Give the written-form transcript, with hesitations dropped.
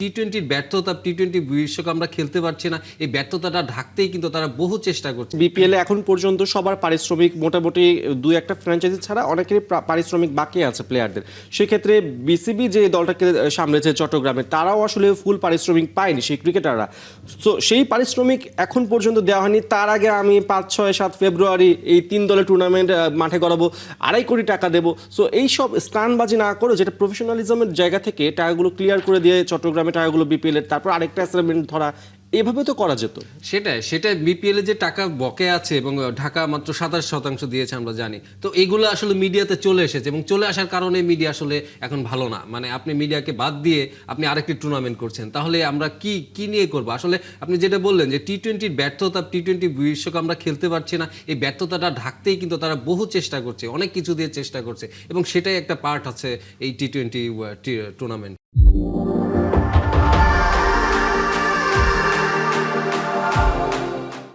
টি-20 ব্যর্থতা, টি-20 বিশ্বকাপ আমরা খেলতে পারছি না, এই ব্যর্থতাটা ঢাকতেই কিন্তু তারা বহু চেষ্টা করছে। বিপিএল এ এখন পর্যন্ত সবার পারিশ্রমিক মোটামুটি দুই একটা ফ্র্যাঞ্চাইজি ছাড়া অনেকেরই পারিশ্রমিক বাকি আছে প্লেয়ারদের। সেক্ষেত্রে বিসিবি যে দলটাকে সামলেছে চট্টগ্রামে, তারাও আসলে ফুল পারিশ্রমিক পায়নি সেই ক্রিকেটাররা। তো সেই পারিশ্রমিক এখন পর্যন্ত দেওয়া হয়নি। তার আগে আমি 5, 6, 7 ফেব্রুয়ারি এই 3 দলের টুর্নামেন্ট মাঠে গড়াবো, 2.5 কোটি টাকা দেবো। সো এইসব স্টানবাজি না করে যেটা প্রফেশনালিজমের জায়গা থেকে টাকাগুলো ক্লিয়ার করে দিয়ে চট্টগ্রামে টাকাগুলো বিপিএল এর, তারপর আরেকটা অ্যাসাইনমেন্ট ধরা, এভাবে তো করা যেত। সেটাই বিপিএল এ যে টাকা বকে আছে এবং ঢাকা মাত্র 27% দিয়েছে আমরা জানি। তো এগুলো আসলে মিডিয়াতে চলে এসেছে এবং চলে আসার কারণে মিডিয়া আসলে এখন ভালো না। মানে আপনি মিডিয়াকে বাদ দিয়ে আপনি আরেকটি টুর্নামেন্ট করছেন, তাহলে আমরা কি নিয়ে করব? আসলে আপনি যেটা বললেন যে টি-20 ব্যর্থতা, টি-20 বিশ্বকাপ আমরা খেলতে পারছি না, এই ব্যর্থতাটা ঢাকতেই কিন্তু তারা বহু চেষ্টা করছে, অনেক কিছু দিয়ে চেষ্টা করছে এবং সেটাই একটা পার্ট আছে এই টি-20 টুর্নামেন্ট।